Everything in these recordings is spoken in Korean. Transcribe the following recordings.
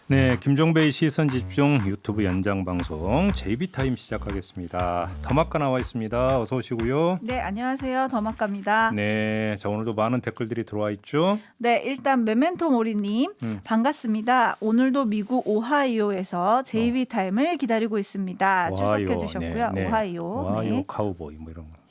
네, 김종배의 시선 집중 유튜브 연장 방송 JB타임 시작하겠습니다. 더마카 나와 있습니다. 어서 오시고요. 네, 안녕하세요. 더마카입니다. 네, 자 오늘도 많은 댓글들이 들어와 있죠. 네, 일단 메멘토 모리님 반갑습니다. 오늘도 미국 오하이오에서 JB타임을 기다리고 있습니다. 출석해 주셨고요. 네, 네. 오하이오. 오하이오 네. 카우보이 뭐 이런 거.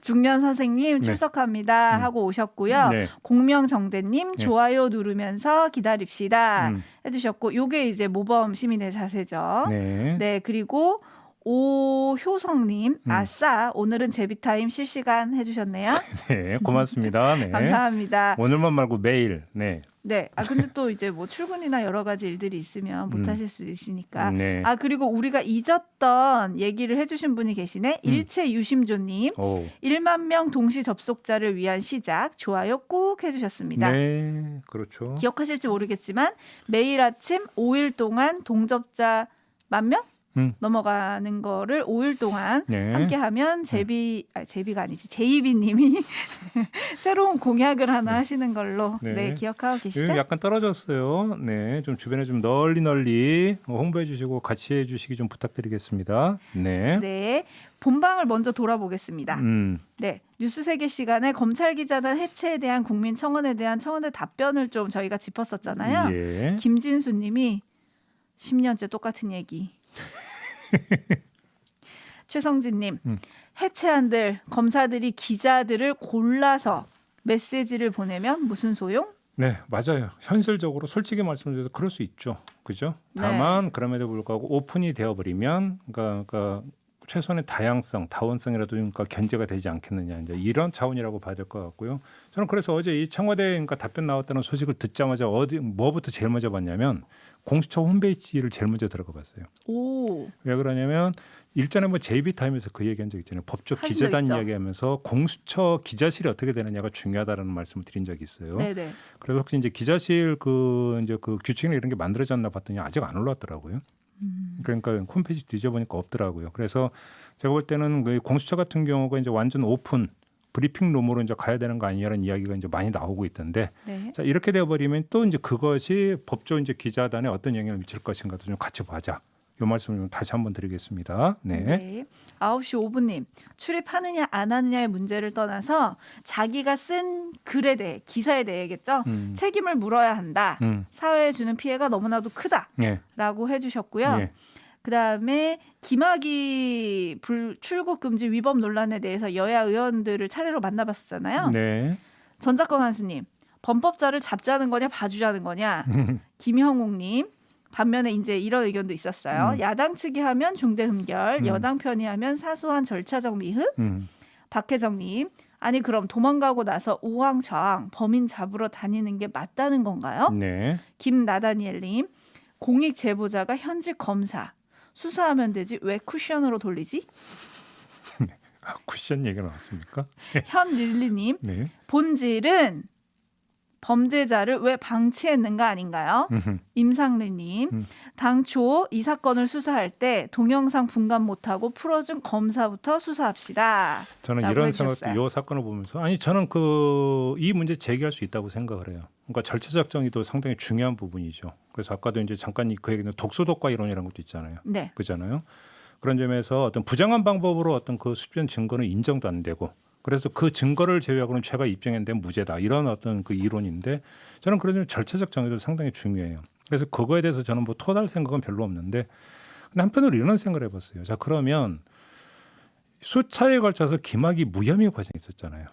중년 선생님 네. 출석합니다 하고 오셨고요. 네. 공명정대님 좋아요 누르면서 기다립시다 해주셨고, 요게 이제 모범 시민의 자세죠. 네. 네, 그리고 오효성님, 아싸, 오늘은 제비타임 실시간 해주셨네요. 네, 고맙습니다. 네. 감사합니다. 오늘만 말고 매일. 네. 네, 근데 또 이제 뭐 출근이나 여러 가지 일들이 있으면 못 하실 수 있으니까. 네. 그리고 우리가 잊었던 얘기를 해주신 분이 계시네. 일체 유심조님, 오. 1만 명 동시 접속자를 위한 시작, 좋아요 꾹 해주셨습니다. 네, 그렇죠. 기억하실지 모르겠지만 매일 아침 5일 동안 동접자 10,000명? 넘어가는 거를 5일 동안 네. 함께하면 제비가 아니지 제이비님이 새로운 공약을 하나 하시는 걸로 네, 기억하고 계시죠? 약간 떨어졌어요. 네, 좀 주변에 좀 널리 홍보해 주시고 같이 해주시기 좀 부탁드리겠습니다. 네. 네, 본방을 먼저 돌아보겠습니다. 네, 뉴스세계 시간에 검찰 기자단 해체에 대한 국민 청원에 대한 청원의 답변을 좀 저희가 짚었었잖아요. 예. 김진수님이 10년째 똑같은 얘기. 최성진님, 해체한들 검사들이 기자들을 골라서 메시지를 보내면 무슨 소용? 네, 맞아요. 현실적으로 솔직히 말씀드려서 그럴 수 있죠. 그죠? 다만 그럼에도 불구하고 오픈이 되어버리면 그러니까 최소한의 다양성, 다원성이라도 그러니까 견제가 되지 않겠느냐, 이제 이런 차원이라고 봐야 될 것 같고요. 저는 그래서 어제 이 청와대 그러니까 답변 나왔다는 소식을 듣자마자 뭐부터 제일 먼저 봤냐면 공수처 홈페이지를 제일 먼저 들어가 봤어요. 오. 왜 그러냐면 일전에 뭐 JB타임에서 그 얘기한 적 있잖아요. 법조 기자단 이야기하면서 공수처 기자실이 어떻게 되느냐가 중요하다는 말씀을 드린 적이 있어요. 네네. 그래서 혹시 이제 기자실 그 규칙이나 이런 게 만들어졌나 봤더니 아직 안 올라왔더라고요. 그러니까 홈페이지 뒤져보니까 없더라고요. 그래서 제가 볼 때는 그 공수처 같은 경우가 이제 완전 오픈 브리핑 룸으로 이제 가야 되는 거 아니냐는 이야기가 이제 많이 나오고 있던데, 자 이렇게 되어버리면 또 이제 그것이 법조 이제 기자단에 어떤 영향을 미칠 것인가도 좀 같이 보자. 이 말씀을 좀 다시 한번 드리겠습니다. 네. 9시 5분님, 출입하느냐 안 하느냐의 문제를 떠나서 자기가 쓴 글에 대해, 기사에 대해겠죠. 책임을 물어야 한다. 사회에 주는 피해가 너무나도 크다라고 해주셨고요. 그다음에 김학의 출국 금지 위법 논란에 대해서 여야 의원들을 차례로 만나봤었잖아요. 네. 전작권 한수님, 범법자를 잡자는 거냐 봐주자는 거냐. 김형욱님, 반면에 이제 이런 의견도 있었어요. 야당 측이 하면 중대 흠결, 여당 편이 하면 사소한 절차적 미흡. 박혜정님, 아니 그럼 도망가고 나서 우왕좌왕 범인 잡으러 다니는 게 맞다는 건가요? 네. 김나다니엘님, 공익 제보자가 현직 검사. 수사하면 되지 왜 쿠션으로 돌리지? 쿠션 얘기가 나왔습니까? 현릴리님, 네. 본질은 범죄자를 왜 방치했는가 아닌가요? 임상래님, 당초 이 사건을 수사할 때 동영상 분간 못하고 풀어준 검사부터 수사합시다. 저는 이런 생각도 이 사건을 보면서 저는 이 문제 제기할 수 있다고 생각을 해요. 그러니까 절차적 정의도 상당히 중요한 부분이죠. 그래서 아까도 이제 잠깐 그 얘기는 독소독과 이론이라는 것도 있잖아요. 네. 그렇잖아요. 그런 점에서 어떤 부정한 방법으로 어떤 그 수변 증거는 인정도 안 되고, 그래서 그 증거를 제외하고는 죄가 입증했는데 무죄다, 이런 어떤 그 이론인데, 저는 그런 점 절차적 정의도 상당히 중요해요. 그래서 그거에 대해서 저는 뭐 토달 생각은 별로 없는데, 근데 한편으로 이런 생각을 해봤어요. 자, 그러면 수차에 걸쳐서 김학의 무혐의 과정이 있었잖아요.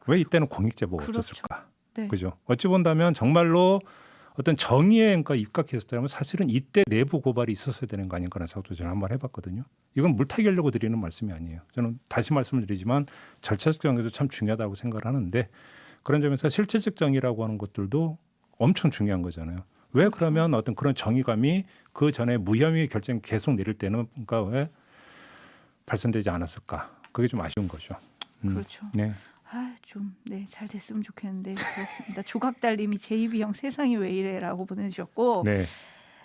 왜 이때는 공익제보가 없었을까? 네. 그죠? 어찌 본다면 정말로 어떤 정의에 그러니까 입각했었다면 사실은 이때 내부 고발이 있었어야 되는 거 아닌가라는 생각도 저는 한번 해봤거든요. 이건 물타기 하려고 드리는 말씀이 아니에요. 저는 다시 말씀을 드리지만 절차적 정의도 참 중요하다고 생각을 하는데, 그런 점에서 실체적 정의라고 하는 것들도 엄청 중요한 거잖아요. 왜 그러면 어떤 그런 정의감이 그 전에 무혐의 결정 계속 내릴 때는 그러니까 왜 발생되지 않았을까? 그게 좀 아쉬운 거죠. 그렇죠. 네. 잘 됐으면 좋겠는데 그렇습니다. 조각달님이 제이비형 세상이 왜 이래라고 보내주셨고, 네.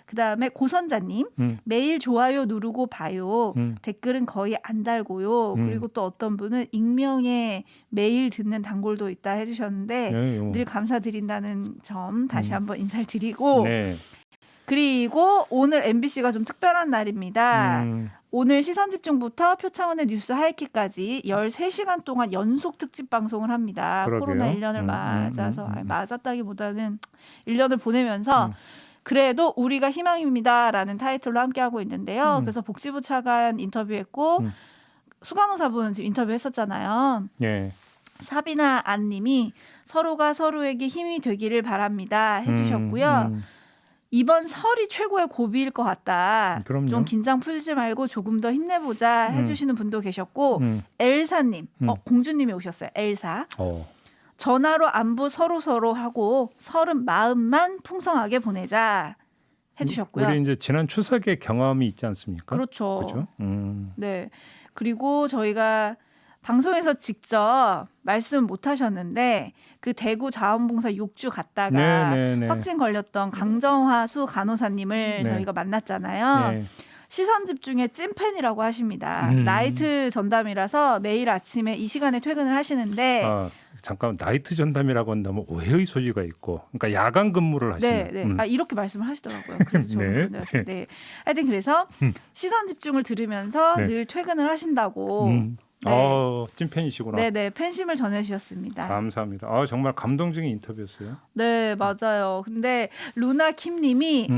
그다음에 고선자님 매일 좋아요 누르고 봐요. 댓글은 거의 안 달고요. 그리고 또 어떤 분은 익명의 매일 듣는 단골도 있다 해주셨는데 네, 늘 감사드린다는 점 다시 한번 인사를 드리고 네. 그리고 오늘 MBC가 좀 특별한 날입니다. 오늘 시선집중부터 표창원의 뉴스 하이킥까지 13시간 동안 연속 특집 방송을 합니다. 그러게요. 코로나 1년을 맞아서 맞았다기보다는 1년을 보내면서 그래도 우리가 희망입니다라는 타이틀로 함께하고 있는데요. 그래서 복지부 차관 인터뷰했고 수간호사분 지금 인터뷰했었잖아요. 네. 사비나 안님이 서로가 서로에게 힘이 되기를 바랍니다 해주셨고요. 이번 설이 최고의 고비일 것 같다. 그럼요. 좀 긴장 풀지 말고 조금 더 힘내보자 해주시는 분도 계셨고 엘사님, 공주님이 오셨어요. 엘사. 전화로 안부 서로 하고 설은 마음만 풍성하게 보내자 해주셨고요. 우리 이제 지난 추석에 경험이 있지 않습니까? 그렇죠. 그렇죠. 네. 그리고 저희가 방송에서 직접 말씀 못 하셨는데 그 대구 자원봉사 6주 갔다가 확진 걸렸던 강정화 간호사님을 저희가 만났잖아요. 네. 시선 집중의 찐팬이라고 하십니다. 나이트 전담이라서 매일 아침에 이 시간에 퇴근을 하시는데 잠깐 나이트 전담이라고 한다면 오해의 소지가 있고 그러니까 야간 근무를 하시는. 네. 이렇게 말씀을 하시더라고요. 그래서 저는 하여튼 그래서 시선 집중을 들으면서 늘 퇴근을 하신다고 네. 찐팬이시구나. 네네 팬심을 전해주셨습니다. 감사합니다. 정말 감동적인 인터뷰였어요. 네 맞아요. 근데 루나 킴님이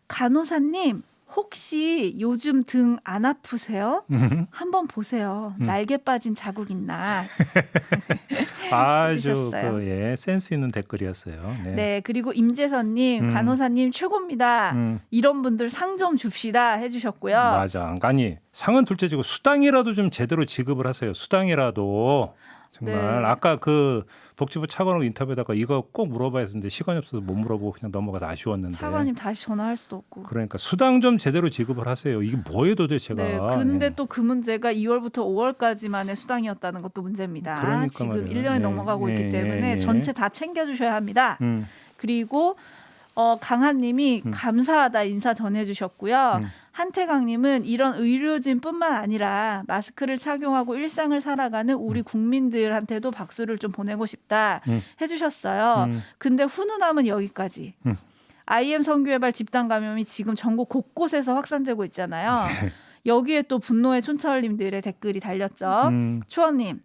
간호사님 혹시 요즘 등 안 아프세요? 한번 보세요. 날개 빠진 자국 있나? 아주 센스 있는 댓글이었어요. 네 그리고 임재선님 간호사님 최고입니다. 이런 분들 상 좀 줍시다 해주셨고요. 맞아. 아니 상은 둘째치고 수당이라도 좀 제대로 지급을 하세요. 수당이라도. 정말 아까 그 복지부 차관하고 인터뷰에다가 이거 꼭 물어봐야 했는데 시간이 없어서 못 물어보고 그냥 넘어가서 아쉬웠는데 차관님 다시 전화할 수도 없고 그러니까 수당 좀 제대로 지급을 하세요. 이게 뭐예요 도대체가. 네, 근데 또 그 문제가 2월부터 5월까지만의 수당이었다는 것도 문제입니다. 그러니까 지금 말이에요. 1년이 넘어가고 있기 때문에 전체 다 챙겨주셔야 합니다. 그리고 강한님이 감사하다 인사 전해주셨고요. 한태강님은 이런 의료진뿐만 아니라 마스크를 착용하고 일상을 살아가는 우리 국민들한테도 박수를 좀 보내고 싶다 해주셨어요. 근데 훈훈함은 여기까지. IM 성교개발 집단 감염이 지금 전국 곳곳에서 확산되고 있잖아요. 여기에 또 분노의 촌철님들의 댓글이 달렸죠. 추원님.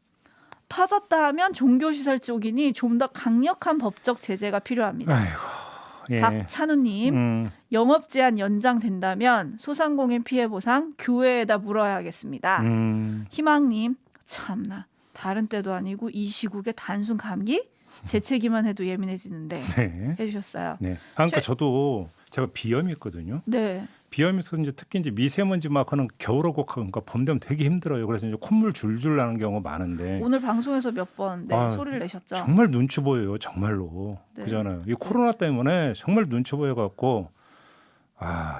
터졌다 하면 종교시설 쪽이니 좀 더 강력한 법적 제재가 필요합니다. 아이고. 박찬우님 영업 제한 연장된다면 소상공인 피해 보상 교회에다 물어야 하겠습니다. 희망님 참나 다른 때도 아니고 이 시국에 단순 감기 재채기만 해도 예민해지는데 해주셨어요. 네. 그러니까 저도 제가 비염이 있거든요. 네. 비염이 있어서 이제 특히 이제 미세먼지 막 하는 겨울하고 그러니까 봄 되면 되게 힘들어요. 그래서 이제 콧물 줄줄 나는 경우가 많은데 오늘 방송에서 몇 번 소리를 내셨죠. 정말 눈치 보여요, 정말로. 그잖아요. 이 코로나 때문에 정말 눈치 보여갖고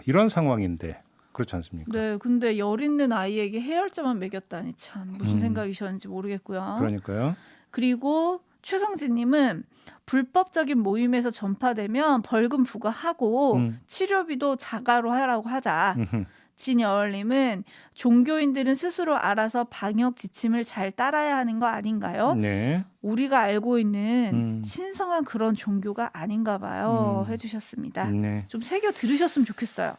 이런 상황인데 그렇지 않습니까? 네, 근데 열 있는 아이에게 해열제만 먹였다니 참 무슨 생각이셨는지 모르겠고요. 그러니까요. 그리고 최성진님은 불법적인 모임에서 전파되면 벌금 부과하고 치료비도 자가로 하라고 하자. 진여얼님은 종교인들은 스스로 알아서 방역 지침을 잘 따라야 하는 거 아닌가요? 네. 우리가 알고 있는 신성한 그런 종교가 아닌가 봐요. 해주셨습니다. 네. 좀 새겨 들으셨으면 좋겠어요.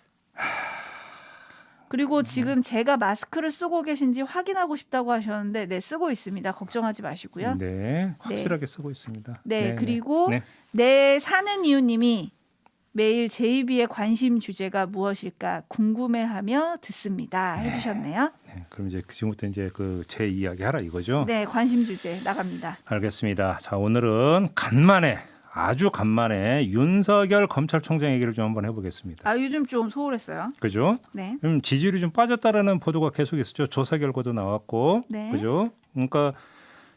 그리고 지금 제가 마스크를 쓰고 계신지 확인하고 싶다고 하셨는데 쓰고 있습니다. 걱정하지 마시고요. 네, 확실하게 쓰고 있습니다. 네, 그리고 내 사는 이유님이 매일 JB의 관심 주제가 무엇일까 궁금해하며 듣습니다. 해주셨네요. 네, 그럼 이제 지금부터 이제 제 이야기 하라 이거죠? 네, 관심 주제 나갑니다. 알겠습니다. 자, 오늘은 아주 간만에 윤석열 검찰총장 얘기를 좀 한번 해보겠습니다. 요즘 좀 소홀했어요. 그죠? 네. 지지율이 좀 빠졌다라는 보도가 계속 있었죠. 조사 결과도 나왔고, 네. 그죠? 그러니까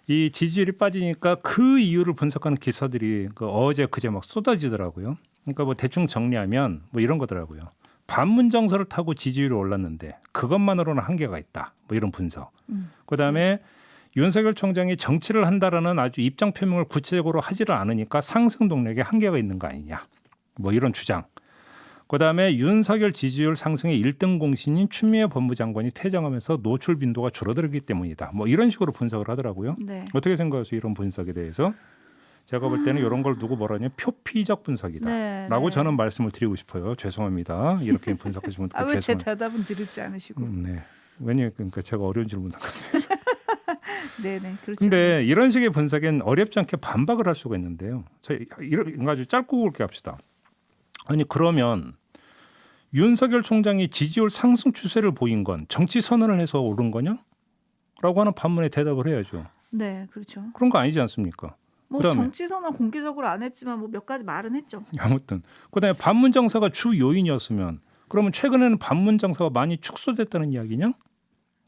이 지지율이 빠지니까 그 이유를 분석하는 기사들이 어제 그제 막 쏟아지더라고요. 그러니까 대충 정리하면 이런 거더라고요. 반문 정서를 타고 지지율이 올랐는데 그것만으로는 한계가 있다. 이런 분석. 그다음에 윤석열 총장이 정치를 한다라는 아주 입장 표명을 구체적으로 하지를 않으니까 상승 동력에 한계가 있는 거 아니냐. 이런 주장. 그다음에 윤석열 지지율 상승의 1등 공신인 추미애 법무장관이 퇴장하면서 노출 빈도가 줄어들기 때문이다. 뭐 이런 식으로 분석을 하더라고요. 네. 어떻게 생각하세요? 이런 분석에 대해서? 제가 볼 때는 이런 걸 누구 뭐라냐 표피적 분석이다. 네, 라고 네. 저는 말씀을 드리고 싶어요. 죄송합니다. 이렇게 분석하시면 왜 제 죄송합니다. 대답은 들을지 않으시고. 네. 왜냐면 그러니까 제가 어려운 질문 한 건데. 네네 그렇죠. 근데 이런 식의 분석엔 어렵지 않게 반박을 할 수가 있는데요. 저희 이런 아주 짧고 굵게 합시다. 아니 그러면 윤석열 총장이 지지율 상승 추세를 보인 건 정치 선언을 해서 오른 거냐? 라고 하는 반문에 대답을 해야죠. 네 그렇죠. 그런 거 아니지 않습니까? 뭐 그다음에 정치 선언 공개적으로 안 했지만 뭐 몇 가지 말은 했죠. 아무튼 그다음에 반문 정서가 주 요인이었으면 그러면 최근에는 반문 정서가 많이 축소됐다는 이야기냐?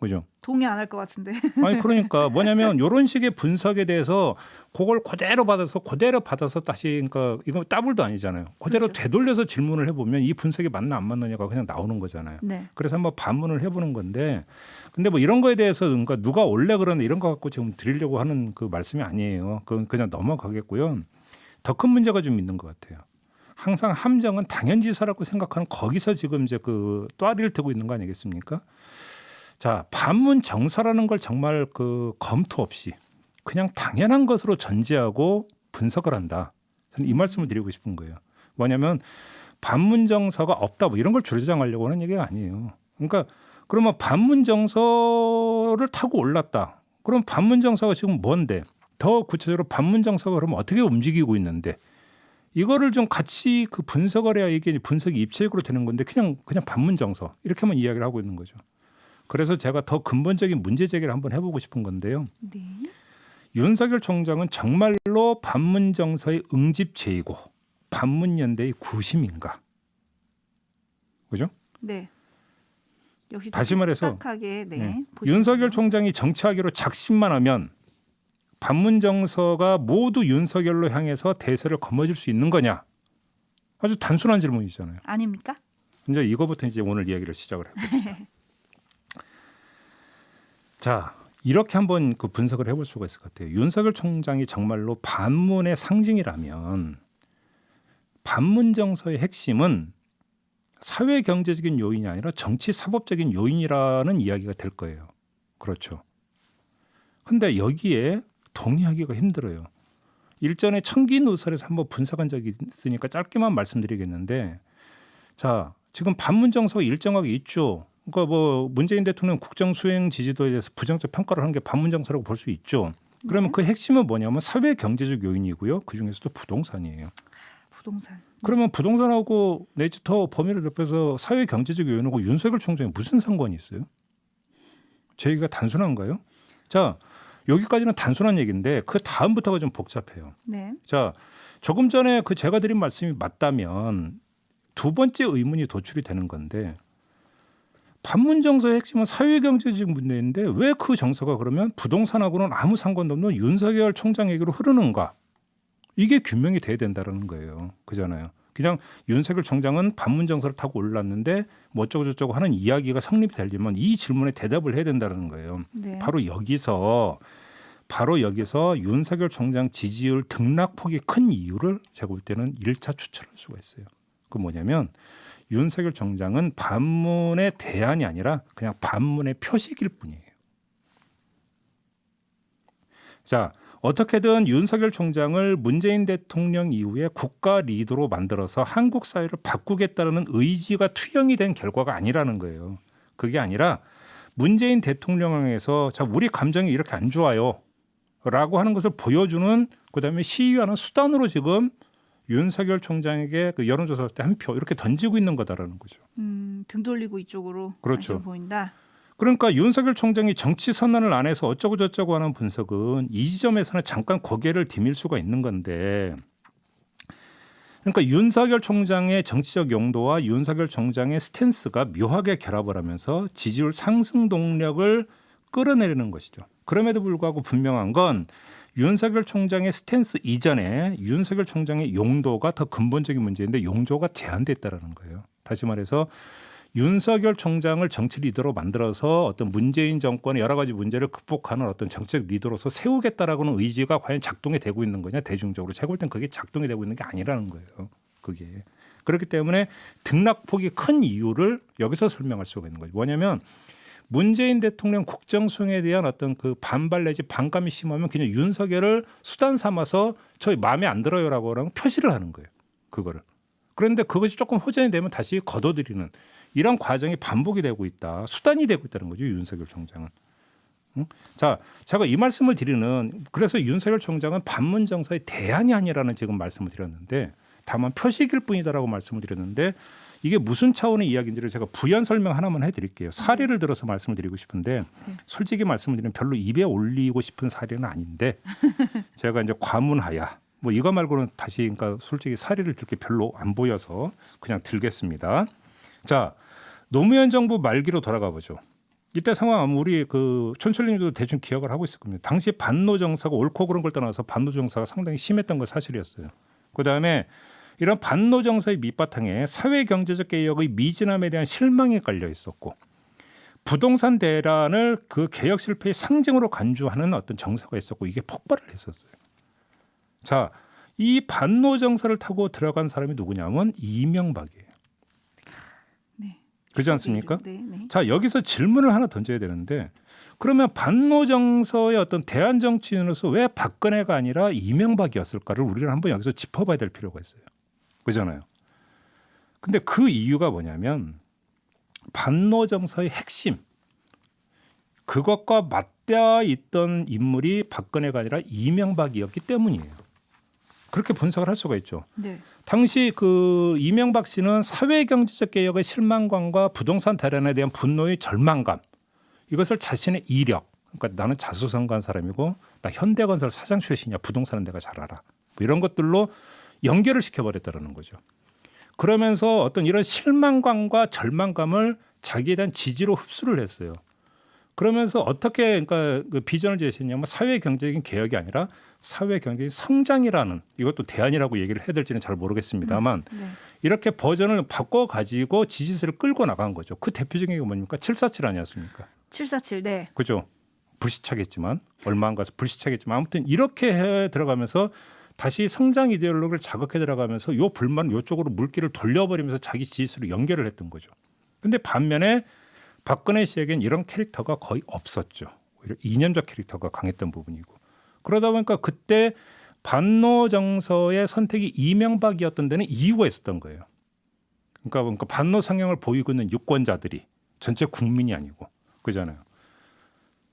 그죠? 동의 안 할 것 같은데. 아니 그러니까 뭐냐면 이런 식의 분석에 대해서 그걸 그대로 받아서 다시 그러니까 이거 따블도 아니잖아요. 그대로 그렇죠. 되돌려서 질문을 해보면 이 분석이 맞나 안 맞느냐가 그냥 나오는 거잖아요. 네. 그래서 한번 반문을 해보는 건데 근데 뭐 이런 거에 대해서 그러니까 누가 원래 그러나 이런 거 갖고 지금 드리려고 하는 그 말씀이 아니에요. 그건 그냥 넘어가겠고요. 더 큰 문제가 좀 있는 것 같아요. 항상 함정은 당연지사라고 생각하는 거기서 지금 이제 그 또아리를 트고 있는 거 아니겠습니까? 자, 반문 정서라는 걸 정말 그 검토 없이 그냥 당연한 것으로 전제하고 분석을 한다. 저는 이 말씀을 드리고 싶은 거예요. 뭐냐면 반문 정서가 없다 뭐 이런 걸 주장하려고 하는 얘기가 아니에요. 그러니까 그러면 반문 정서를 타고 올랐다. 그럼 반문 정서가 지금 뭔데? 더 구체적으로 반문 정서가 그러면 어떻게 움직이고 있는데? 이거를 좀 같이 그 분석을 해야 이게 분석이 입체적으로 되는 건데 그냥 반문 정서 이렇게만 이야기를 하고 있는 거죠. 그래서 제가 더 근본적인 문제 제기를 한번 해보고 싶은 건데요. 네. 윤석열 총장은 정말로 반문 정서의 응집체이고 반문 연대의 구심인가? 그죠? 네. 역시 다시 말해서 딱하게 네. 보시면서. 윤석열 총장이 정치하기로 작심만 하면 반문 정서가 모두 윤석열로 향해서 대세를 거머쥘 수 있는 거냐? 아주 단순한 질문이잖아요. 아닙니까? 이제 이거부터 이제 오늘 이야기를 시작을 해봅시다. 자, 이렇게 한번 그 분석을 해볼 수가 있을 것 같아요. 윤석열 총장이 정말로 반문의 상징이라면 반문 정서의 핵심은 사회 경제적인 요인이 아니라 정치 사법적인 요인이라는 이야기가 될 거예요. 그렇죠. 근데 여기에 동의하기가 힘들어요. 일전에 청기 누설에서 한번 분석한 적이 있으니까 짧게만 말씀드리겠는데 자, 지금 반문 정서가 일정하게 있죠. 그러니까 뭐 문재인 대통령 국정 수행 지지도에 대해서 부정적 평가를 하는 게 반문 정서라고 볼 수 있죠. 그러면 그 핵심은 뭐냐면 사회 경제적 요인이고요. 그 중에서도 부동산이에요. 부동산. 그러면 부동산하고 내지 더 범위를 넓혀서 사회 경제적 요인하고 윤석열 총장이 무슨 상관이 있어요? 제 얘기가 단순한가요? 자, 여기까지는 단순한 얘기인데 그 다음부터가 좀 복잡해요. 네. 자, 조금 전에 그 제가 드린 말씀이 맞다면 두 번째 의문이 도출이 되는 건데 반문 정서의 핵심은 사회 경제적 문제인데 왜 그 정서가 그러면 부동산하고는 아무 상관도 없는 윤석열 총장에게로 흐르는가? 이게 규명이 돼야 된다는 거예요. 그잖아요. 그냥 윤석열 총장은 반문 정서를 타고 올랐는데 뭐 어쩌고 저쩌고 하는 이야기가 성립이 되려면 이 질문에 대답을 해야 된다는 거예요. 네. 바로 여기서 윤석열 총장 지지율 등락폭이 큰 이유를 제가 볼 때는 1차 추측할 수가 있어요. 그 뭐냐면 윤석열 총장은 반문의 대안이 아니라 그냥 반문의 표식일 뿐이에요. 자, 어떻게든 윤석열 총장을 문재인 대통령 이후에 국가 리더로 만들어서 한국 사회를 바꾸겠다는 의지가 투영이 된 결과가 아니라는 거예요. 그게 아니라 문재인 대통령에서 자, 우리 감정이 이렇게 안 좋아요 라고 하는 것을 보여주는 그다음에 시위하는 수단으로 지금 윤석열 총장에게 그 여론조사 때 한 표 이렇게 던지고 있는 거다라는 거죠. 등 돌리고 이쪽으로 그렇죠. 관심을 보인다. 그러니까 윤석열 총장이 정치 선언을 안 해서 어쩌고 저쩌고 하는 분석은 이 지점에서는 잠깐 고개를 디밀 수가 있는 건데 그러니까 윤석열 총장의 정치적 용도와 윤석열 총장의 스탠스가 묘하게 결합을 하면서 지지율 상승 동력을 끌어내리는 것이죠. 그럼에도 불구하고 분명한 건 윤석열 총장의 스탠스 이전에 윤석열 총장의 용도가 더 근본적인 문제인데 용도가 제한됐다라는 거예요. 다시 말해서 윤석열 총장을 정치 리더로 만들어서 어떤 문재인 정권의 여러 가지 문제를 극복하는 어떤 정책 리더로서 세우겠다라고는 의지가 과연 작동이 되고 있는 거냐 대중적으로 제가 볼 땐 그게 작동이 되고 있는 게 아니라는 거예요. 그게 그렇기 때문에 등락폭이 큰 이유를 여기서 설명할 수가 있는 거죠. 뭐냐면 문재인 대통령 국정 수행에 대한 어떤 그 반발 내지 반감이 심하면 그냥 윤석열을 수단 삼아서 저희 마음에 안 들어요라고 하는 표시를 하는 거예요. 그거를. 그런데 그것이 조금 호전이 되면 다시 걷어들이는 이런 과정이 반복이 되고 있다. 수단이 되고 있다는 거죠. 윤석열 총장은. 응? 자, 제가 이 말씀을 드리는 그래서 윤석열 총장은 반문정서의 대안이 아니라는 지금 말씀을 드렸는데 다만 표식일 뿐이다라고 말씀을 드렸는데 이게 무슨 차원의 이야기인지를 제가 부연 설명 하나만 해드릴게요. 사례를 들어서 말씀을 드리고 싶은데 솔직히 말씀을 드리면 별로 입에 올리고 싶은 사례는 아닌데 제가 이제 과문하야 뭐 이거 말고는 다시 그러니까 솔직히 사례를 들 게 별로 안 보여서 그냥 들겠습니다. 자, 노무현 정부 말기로 돌아가 보죠. 이때 상황 우리 그 촌철님도 대충 기억을 하고 있을 겁니다. 당시 반노 정사가 옳고 그른 걸 떠나서 반노 정사가 상당히 심했던 건 사실이었어요. 그다음에 이런 반노 정서의 밑바탕에 사회 경제적 개혁의 미진함에 대한 실망이 깔려 있었고 부동산 대란을 그 개혁 실패의 상징으로 간주하는 어떤 정서가 있었고 이게 폭발을 했었어요. 자, 이 반노 정서를 타고 들어간 사람이 누구냐면 이명박이에요. 네. 그렇지 않습니까? 네, 네. 자, 여기서 질문을 하나 던져야 되는데 그러면 반노 정서의 어떤 대한 정치인으로서 왜 박근혜가 아니라 이명박이었을까를 우리는 한번 여기서 짚어봐야 될 필요가 있어요. 그잖아요. 근데 그 이유가 뭐냐면 반노 정서의 핵심 그것과 맞닿아 있던 인물이 박근혜가 아니라 이명박이었기 때문이에요. 그렇게 분석을 할 수가 있죠. 네. 당시 그 이명박 씨는 사회 경제적 개혁의 실망감과 부동산 대란에 대한 분노의 절망감 이것을 자신의 이력 그러니까 나는 자수성가한 사람이고 나 현대건설 사장 출신이야 부동산은 내가 잘 알아 뭐 이런 것들로 연결을 시켜버렸다는 거죠. 그러면서 어떤 이런 실망감과 절망감을 자기에 대한 지지로 흡수를 했어요. 그러면서 어떻게 그러니까 그 비전을 제시했냐면 사회 경제적인 개혁이 아니라 사회 경제적인 성장이라는 이것도 대안이라고 얘기를 해야 될지는 잘 모르겠습니다만 네. 이렇게 버전을 바꿔 가지고 지지세를 끌고 나간 거죠. 그 대표적인 게 뭡니까? 747 아니었습니까? 747. 네. 그죠? 불시착했지만 얼마 안 가서 불시착했지만 아무튼 이렇게 해 들어가면서 다시 성장 이데올로기를 자극해 들어가면서 요 불만 요쪽으로 물기를 돌려버리면서 자기 지지수를 연결을 했던 거죠. 근데 반면에 박근혜 씨에겐 이런 캐릭터가 거의 없었죠. 오히려 이념적 캐릭터가 강했던 부분이고 그러다 보니까 그때 반노 정서의 선택이 이명박이었던 데는 이유가 있었던 거예요. 그러니까 반노 성향을 보이고 있는 유권자들이 전체 국민이 아니고 그잖아요.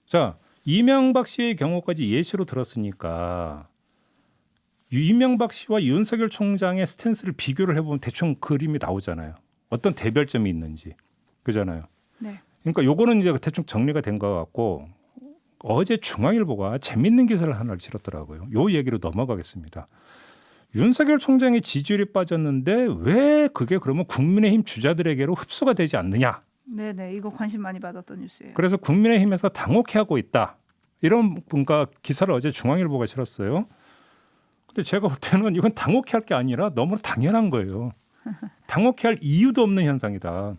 자, 이명박 씨의 경우까지 예시로 들었으니까 이명박 씨와 윤석열 총장의 스탠스를 비교를 해보면 대충 그림이 나오잖아요. 어떤 대별점이 있는지 그잖아요. 네. 그러니까 요거는 이제 대충 정리가 된 것 같고 어제 중앙일보가 재밌는 기사를 하나를 실었더라고요. 요 얘기로 넘어가겠습니다. 윤석열 총장의 지지율이 빠졌는데 왜 그게 그러면 국민의힘 주자들에게로 흡수가 되지 않느냐. 네네. 이거 관심 많이 받았던 뉴스예요. 그래서 국민의힘에서 당혹해하고 있다. 이런 뭔가 기사를 어제 중앙일보가 실었어요. 근데 제가 볼 때는 이건 당혹해할 게 아니라 너무 당연한 거예요. 당혹해할 이유도 없는 현상이다.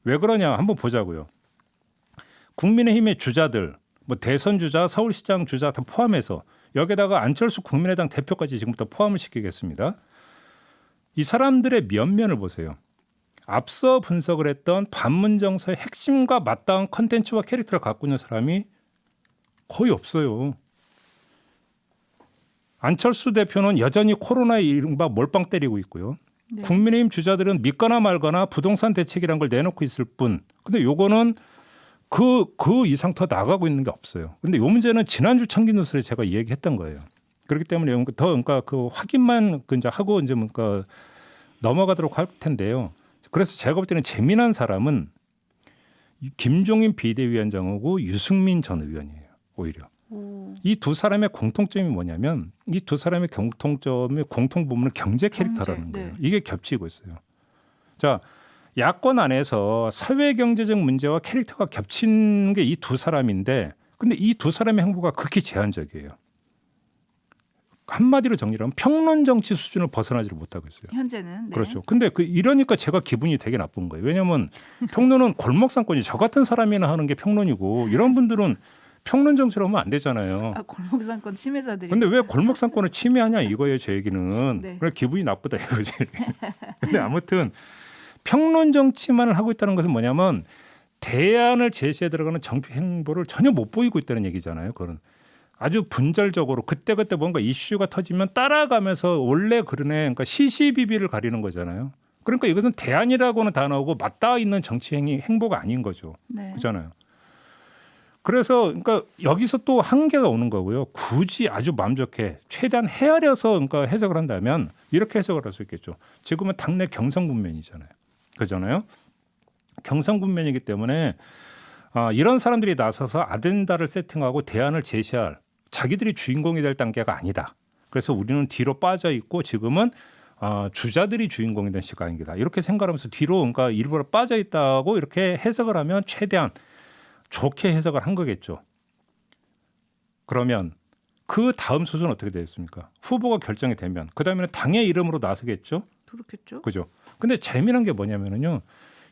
왜 그러냐 한번 보자고요. 국민의힘의 주자들, 뭐 대선 주자, 서울시장 주자 다 포함해서 여기다가 안철수 국민의당 대표까지 지금부터 포함을 시키겠습니다. 이 사람들의 면면을 보세요. 앞서 분석을 했던 반문정서의 핵심과 맞닿은 컨텐츠와 캐릭터를 갖고 있는 사람이 거의 없어요. 안철수 대표는 여전히 코로나에 이른바 몰빵 때리고 있고요. 네. 국민의힘 주자들은 믿거나 말거나 부동산 대책이란 걸 내놓고 있을 뿐. 근데 요거는 그 이상 더 나가고 있는 게 없어요. 근데 요 문제는 지난주 청기 뉴스에 제가 얘기했던 거예요. 그렇기 때문에 더 그러니까 그 확인만 이제 하고 이제 뭔가 넘어가도록 할 텐데요. 그래서 제가 볼 때는 재미난 사람은 김종인 비대위원장하고 유승민 전 의원이에요. 오히려. 이 두 사람의 공통점이 뭐냐면 이 두 사람의 공통 부분은 경제 캐릭터라는 거예요. 네. 이게 겹치고 있어요. 자, 야권 안에서 사회 경제적 문제와 캐릭터가 겹치는 게 이 두 사람인데 근데 이 두 사람의 행보가 극히 제한적이에요. 한마디로 정리하면 평론 정치 수준을 벗어나지를 못하고 있어요. 현재는. 네. 그렇죠. 근데 이러니까 제가 기분이 되게 나쁜 거예요. 왜냐하면 평론은 골목상권이 저 같은 사람이나 하는 게 평론이고 이런 분들은 평론 정치로 하면 안 되잖아요. 아, 골목상권 침해자들이. 근데 왜 골목상권을 침해하냐 이거예요, 제 얘기는. 네. 그래 기분이 나쁘다 이거지. 근데 아무튼 평론 정치만을 하고 있다는 것은 뭐냐면 대안을 제시해 들어가는 정치 행보를 전혀 못 보이고 있다는 얘기잖아요. 그건 아주 분절적으로 그때그때 뭔가 이슈가 터지면 따라가면서 원래 그러네. 그러니까 시시비비를 가리는 거잖아요. 그러니까 이것은 대안이라고는 다 나오고 맞닿아 있는 정치 행보가 아닌 거죠. 네. 그렇잖아요. 그래서 그러니까 여기서 또 한계가 오는 거고요. 굳이 아주 마음 좋게 최대한 헤아려서 그러니까 해석을 한다면 이렇게 해석을 할 수 있겠죠. 지금은 당내 경선 국면이잖아요. 그렇잖아요. 경선 국면이기 때문에 이런 사람들이 나서서 아젠다를 세팅하고 대안을 제시할 자기들이 주인공이 될 단계가 아니다. 그래서 우리는 뒤로 빠져 있고 지금은 주자들이 주인공이 된 시간이다. 이렇게 생각하면서 뒤로 그러니까 일부러 빠져 있다고 이렇게 해석을 하면 최대한 좋게 해석을 한 거겠죠. 그러면 그 다음 수순은 어떻게 되겠습니까? 후보가 결정이 되면 그 다음에는 당의 이름으로 나서겠죠. 그렇겠죠. 그죠. 근데 재미난 게 뭐냐면은요.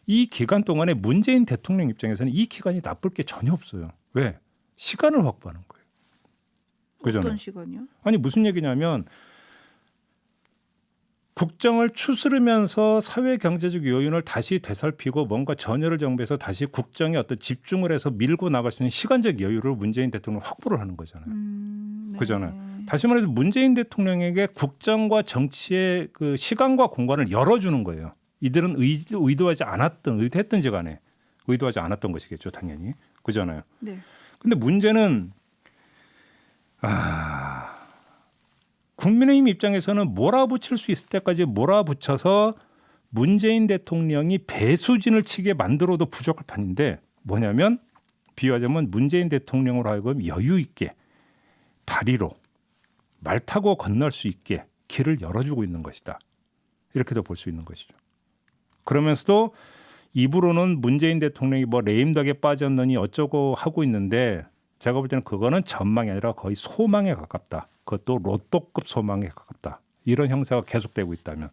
이 기간 동안에 문재인 대통령 입장에서는 이 기간이 나쁠 게 전혀 없어요. 왜? 시간을 확보하는 거예요. 그잖아요. 어떤 시간이요? 아니 무슨 얘기냐면 국정을 추스르면서 사회 경제적 요인을 다시 되살피고 뭔가 전열을 정비해서 다시 국정에 어떤 집중을 해서 밀고 나갈 수 있는 시간적 여유를 문재인 대통령 확보를 하는 거잖아요. 네. 그잖아요. 다시 말해서 문재인 대통령에게 국정과 정치의 그 시간과 공간을 열어주는 거예요. 이들은 의도하지 않았던 의도했던지 간에 의도하지 않았던 것이겠죠, 당연히. 그잖아요. 네. 근데 문제는 국민의힘 입장에서는 몰아붙일 수 있을 때까지 몰아붙여서 문재인 대통령이 배수진을 치게 만들어도 부족할 판인데 뭐냐면 비유하자면 문재인 대통령으로 하여금 여유 있게 다리로 말 타고 건널 수 있게 길을 열어주고 있는 것이다. 이렇게도 볼 수 있는 것이죠. 그러면서도 입으로는 문재인 대통령이 뭐 레임덕에 빠졌느니 어쩌고 하고 있는데 제가 볼 때는 그거는 전망이 아니라 거의 소망에 가깝다. 그것도 로또급 소망에 가깝다. 이런 형사가 계속되고 있다면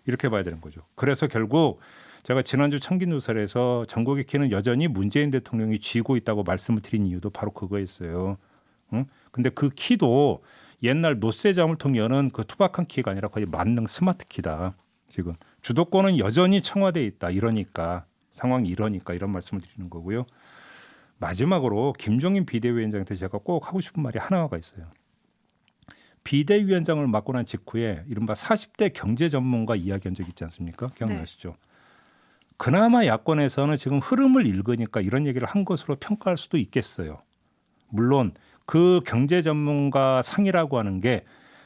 이렇게 봐야 되는 거죠. 그래서 결국 제가 지난주 청기누설에서 전국의 키는 여전히 문재인 대통령이 쥐고 있다고 말씀을 드린 이유도 바로 그거였어요. 근데 그 키도 옛날 노쇠자물통 여는 그 투박한 키가 아니라 거의 만능 스마트 키다. 지금 주도권은 여전히 청와대에 있다. 이러니까 상황이 이러니까 이런 말씀을 드리는 거고요. 마지막으로 김종인 비대위원장한테 제가 꼭 하고 싶은 말이 하나가 있어요. 비대위원장을 맡고 난 직후에 이른바 40대 경제 전문가 이야기한 적 있지 않습니까? 기억나시죠? 네. 그나마 야권에서는 지금 흐름을 읽으니까 이런 얘기를 한 것으로 평가할 수도 있겠어요. 물론 그 경제 전문가 상이라고 하는 게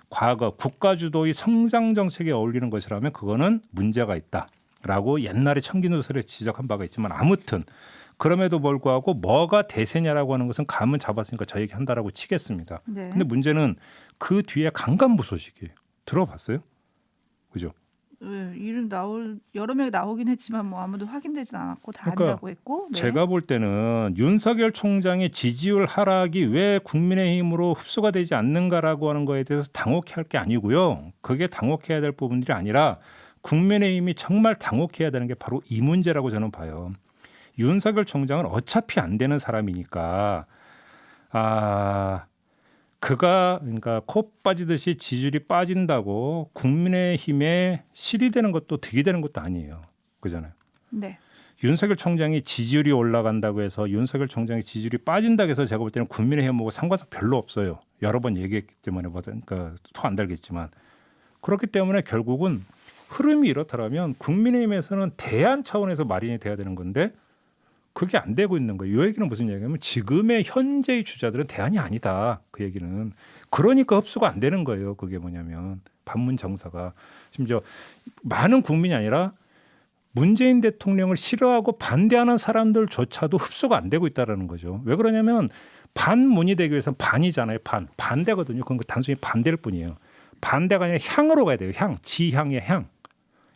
과거 국가 주도의 성장 정책에 어울리는 것이라면 그거는 문제가 있다라고 옛날에 청기누설에 지적한 바가 있지만 아무튼 그럼에도 불구하고 뭐가 대세냐라고 하는 것은 감은 잡았으니까 저 얘기 한다라고 치겠습니다. 네. 근데 문제는 그 뒤에 강간부 소식이에요. 들어봤어요? 그죠? 네, 이름 여러 명이 나오긴 했지만 뭐 아무도 확인되진 않았고 다 그러니까 아니라고 했고. 네. 제가 볼 때는 윤석열 총장의 지지율 하락이 왜 국민의힘으로 흡수가 되지 않는가라고 하는 거에 대해서 당혹해할 게 아니고요. 그게 당혹해야 될 부분들이 아니라 국민의힘이 정말 당혹해야 되는 게 바로 이 문제라고 저는 봐요. 윤석열 총장은 어차피 안 되는 사람이니까 그가 그러니까 코 빠지듯이 지지율이 빠진다고 국민의힘에 실이 되는 것도 득이 되는 것도 아니에요. 그잖아요. 네. 윤석열 총장이 지지율이 올라간다고 해서 윤석열 총장의 지지율이 빠진다고 해서 제가 볼 때는 국민의힘하고 상관성 별로 없어요. 여러 번 얘기했기 때문에 그러니까 토 안 달겠지만 그렇기 때문에 결국은 흐름이 이렇다면 국민의힘에서는 대안 차원에서 마련이 돼야 되는 건데 그게 안 되고 있는 거예요. 이 얘기는 무슨 얘기냐면 지금의 현재의 주자들은 대안이 아니다. 그 얘기는. 그러니까 흡수가 안 되는 거예요. 그게 뭐냐면 반문 정서가. 심지어 많은 국민이 아니라 문재인 대통령을 싫어하고 반대하는 사람들조차도 흡수가 안 되고 있다는 거죠. 왜 그러냐면 반문이 되기 위해서는 반이잖아요. 반대거든요. 그건 단순히 반대일 뿐이에요. 반대가 아니라 향으로 가야 돼요. 지향의 향.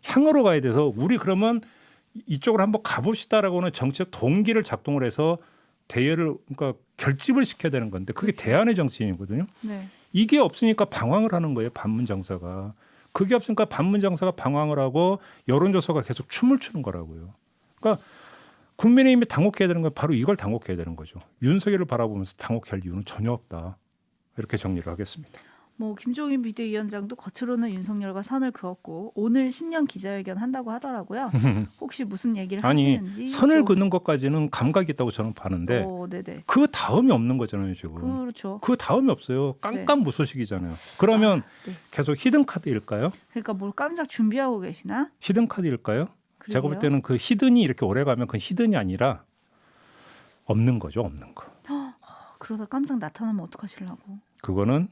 향으로 가야 돼서 우리 그러면 이쪽으로 한번 가봅시다라고 하는 정치적 동기를 작동을 해서 대열을 그러니까 결집을 시켜야 되는 건데 그게 대안의 정치인이거든요. 네. 이게 없으니까 방황을 하는 거예요. 반문 정서가. 그게 없으니까 반문 정서가 방황을 하고 여론조사가 계속 춤을 추는 거라고요. 그러니까 국민의힘이 당혹해야 되는 건 바로 이걸 당혹해야 되는 거죠. 윤석열을 바라보면서 당혹할 이유는 전혀 없다. 이렇게 정리를 하겠습니다. 뭐 김종인 비대위원장도 겉으로는 윤석열과 선을 그었고 오늘 신년 기자회견 한다고 하더라고요. 혹시 무슨 얘기를 아니 하시는지 선을 좀... 긋는 것까지는 감각이 있다고 저는 봐는데 네네. 그 다음이 없는 거잖아요 지금. 그렇죠. 그 다음이 없어요. 깜깜무소식이잖아요. 그러면 네. 계속 히든카드일까요? 그러니까 뭘 깜짝 준비하고 계시나? 히든카드일까요? 그러게요. 제가 볼 때는 그 히든이 이렇게 오래 가면 그건 히든이 아니라 없는 거죠. 없는 거. 그러다 깜짝 나타나면 어떡하시려고. 그거는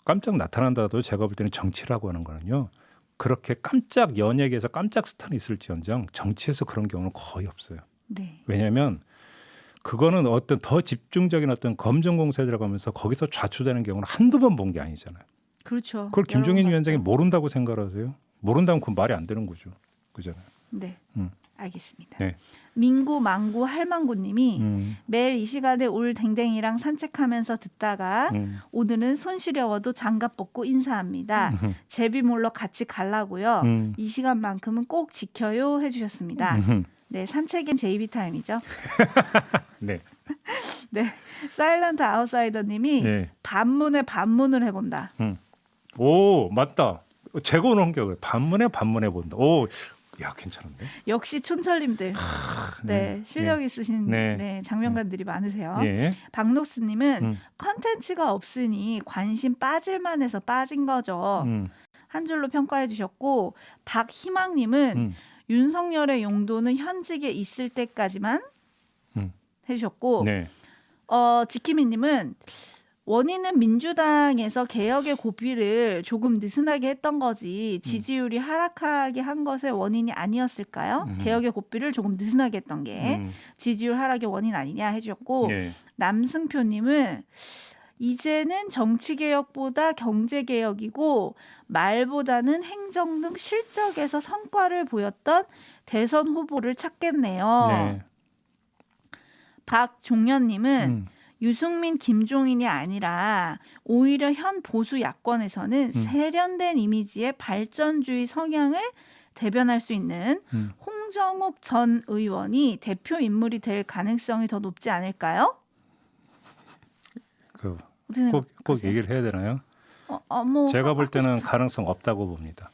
깜짝 나타난다도 제가 볼 때는 정치라고 하는 거는요. 그렇게 깜짝 연예계에서 깜짝 스타는 있을지언정 정치에서 그런 경우는 거의 없어요. 네. 왜냐하면 그거는 어떤 더 집중적인 어떤 검증 공세에 들어가면서 거기서 좌초되는 경우는 한두 번 본 게 아니잖아요. 그렇죠. 그걸 김종인 여러분 위원장이 맞죠? 모른다고 생각하세요? 모른다면 그건 말이 안 되는 거죠. 그잖아요. 네. 알겠습니다. 네. 민구 망구 할망구님이 매일 이 시간에 올 댕댕이랑 산책하면서 듣다가 오늘은 손 시려워도 장갑 벗고 인사합니다. 제비 몰러 같이 가려고요. 이 시간만큼은 꼭 지켜요 해주셨습니다. 네, 산책엔 제이비 타임이죠. 네. 네, 사일런트 아웃사이더님이 네. 반문에 반문을 해본다. 오 맞다. 재고 놓은 게 반문에 본다. 오, 야 괜찮은데. 역시 촌철님들. 네, 실력 있으신 네, 장면가들이 많으세요. 예. 박록수님은 컨텐츠가 없으니 관심 빠질만해서 빠진 거죠. 한 줄로 평가해 주셨고 박희망님은 윤석열의 용도는 현직에 있을 때까지만 해주셨고 네. 지키미님은 원인은 민주당에서 개혁의 고비를 조금 느슨하게 했던 거지 지지율이 하락하게 한 것의 원인이 아니었을까요? 개혁의 고비를 조금 느슨하게 했던 게 지지율 하락의 원인 아니냐 해주셨고 네. 남승표님은 이제는 정치개혁보다 경제개혁이고 말보다는 행정 등 실적에서 성과를 보였던 대선 후보를 찾겠네요. 네. 박종현님은 유승민, 김종인이 아니라 오히려 현 보수 야권에서는 세련된 이미지의 발전주의 성향을 대변할 수 있는 홍정욱 전 의원이 대표 인물이 될 가능성이 더 높지 않을까요? 꼭 얘기를 해야 되나요? 뭐 제가 볼 때는 가능성 없다고 봅니다.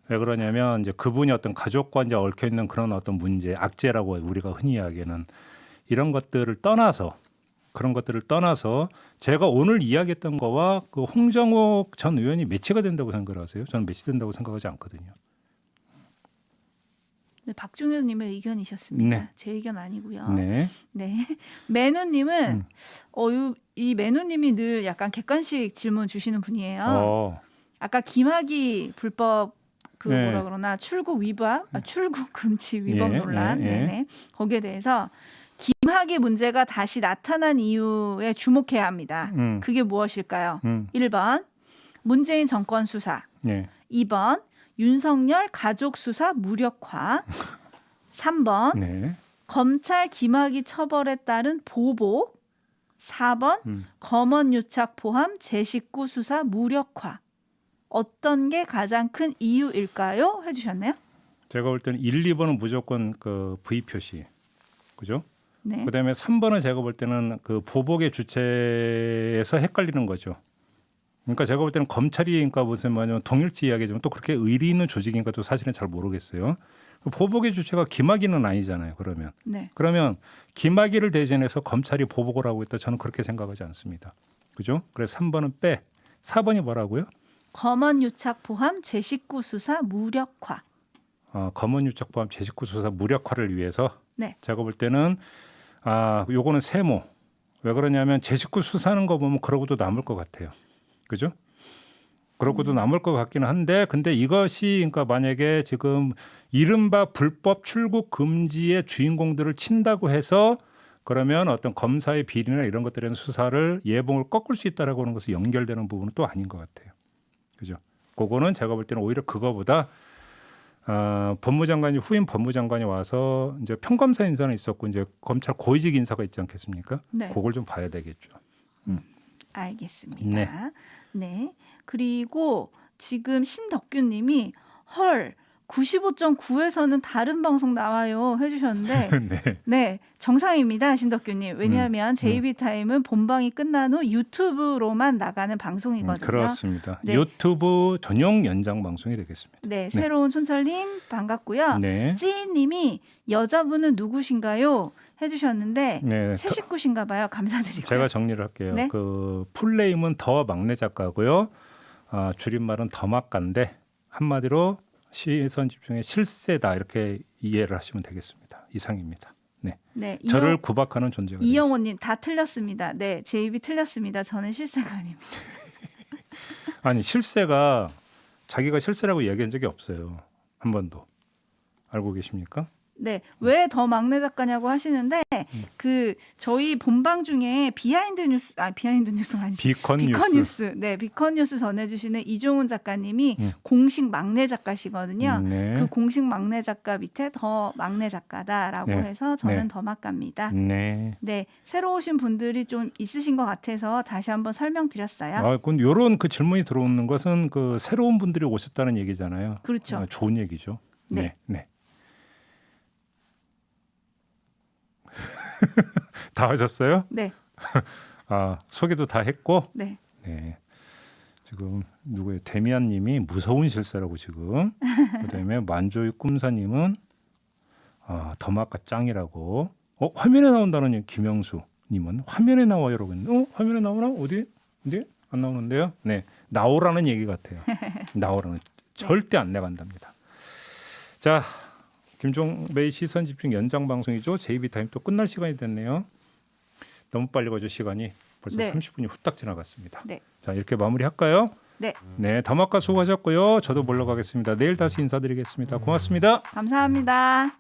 왜 그러냐면 이제 그분이 어떤 가족과 이제 얽혀 있는 그런 어떤 문제, 악재라고 우리가 흔히 이야기하는 이런 것들을 떠나서 그런 것들을 떠나서 제가 오늘 이야기했던 거와 그 홍정욱 전 의원이 매치가 된다고 생각하세요? 저는 매치된다고 생각하지 않거든요. 네, 박종현님의 의견이셨습니다. 네. 제 의견 아니고요. 네. 네. 매누님은 이 매누님이 늘 약간 객관식 질문 주시는 분이에요. 아까 김학의 불법 네. 뭐라 그러나 출국 위반, 출국 금지 위법 논란, 네네. 거기에 대해서 김학의 문제가 다시 나타난 이유에 주목해야 합니다. 그게 무엇일까요? 1번 문재인 정권 수사, 2번 윤석열 가족 수사 무력화, 3번 검찰 김학의 처벌에 따른 보복, 4번 검언 유착 포함 제 식구 수사 무력화. 어떤 게 가장 큰 이유일까요? 해주셨네요. 제가 볼 때는 1, 2번은 무조건 그 V 표시, 그죠? 네. 그다음에 3번은 제가 볼 때는 그 보복의 주체에서 헷갈리는 거죠. 그러니까 제가 볼 때는 검찰이 그러니까 무슨 뭐냐면 동일치 이야기지만 또 그렇게 의리 있는 조직인가도 사실은 잘 모르겠어요. 그 보복의 주체가 김학의는 아니잖아요. 그러면 김학의를 대신해서 검찰이 보복을 하고 있다. 저는 그렇게 생각하지 않습니다. 그죠? 그래서 3번은 빼. 4번이 뭐라고요? 검언 유착 포함 제 식구 수사 무력화. 검언 유착 포함 제 식구 수사 무력화를 위해서 네. 제가 볼 때는 요거는 세모. 왜 그러냐면 제 식구 수사하는 거 보면 그러고도 남을 것 같아요. 그죠? 그러고도 남을 것 같기는 한데 근데 이것이 그러니까 만약에 지금 이른바 불법 출국 금지의 주인공들을 친다고 해서 그러면 어떤 검사의 비리나 이런 것들에 대한 수사를 예봉을 꺾을 수 있다라고 하는 것이 연결되는 부분은 또 아닌 것 같아요. 그죠? 그거는 제가 볼 때는 오히려 그거보다 법무장관이 후임 법무장관이 와서 이제 평검사 인사는 있었고 이제 검찰 고위직 인사가 있지 않겠습니까? 네. 그걸 좀 봐야 되겠죠. 알겠습니다. 네. 그리고 지금 신덕규님이 헐 95.9에서는 다른 방송 나와요 해주셨는데 네. 네 정상입니다 신덕규님. 왜냐하면 JB타임은 본방이 끝난 후 유튜브로만 나가는 방송이거든요. 그렇습니다. 네. 유튜브 전용 연장 방송이 되겠습니다. 네, 새로운 촌철님 반갑고요. 네. 찌님이 여자분은 누구신가요? 해주셨는데 네. 새 식구신가 봐요. 감사드리고요. 제가 정리를 할게요. 네? 그 풀네임은 더 막내 작가고요. 줄임말은 더 막가인데 한마디로 시선 집중의 실세다 이렇게 이해를 하시면 되겠습니다. 이상입니다. 네. 네, 저를 구박하는 존재가 되겠습니다. 이영호님 다 틀렸습니다. 네, 제 입이 틀렸습니다. 저는 실세가 아닙니다. 아니 실세가 자기가 실세라고 얘기한 적이 없어요. 한 번도. 알고 계십니까? 네, 왜 더 막내 작가냐고 하시는데 그 저희 본방 중에 비하인드 뉴스가 아니지 비컨 뉴스. 네, 비컨 뉴스 전해주시는 이종훈 작가님이 공식 막내 작가시거든요. 네. 그 공식 막내 작가 밑에 더 막내 작가다라고 네. 해서 저는 네. 더 막가입니다. 네. 네, 새로 오신 분들이 좀 있으신 것 같아서 다시 한번 설명드렸어요. 그건 이런 그 질문이 들어오는 것은 그 새로운 분들이 오셨다는 얘기잖아요. 그렇죠. 좋은 얘기죠. 네. 네. 다 하셨어요? 네, 소개도 다 했고. 네. 네. 지금 누구예요? 데미안님이 무서운 실세라고 지금. 그다음에 만조의 꿈사님은 더마카 짱이라고. 화면에 나온다는 김영수님은 화면에 나와요라고 했는데, 화면에 나오나? 어디 안 나오는데요? 네, 나오라는 얘기 같아요. 나오라는 절대 안 나간답니다. 자. 김종배의 시선 집중 연장 방송이죠. JB타임 또 끝날 시간이 됐네요. 너무 빨리 가죠 시간이. 벌써 네. 30분이 후딱 지나갔습니다. 네. 자 이렇게 마무리할까요? 네. 네, 다막가 수고하셨고요. 저도 물러가겠습니다. 내일 다시 인사드리겠습니다. 고맙습니다. 감사합니다.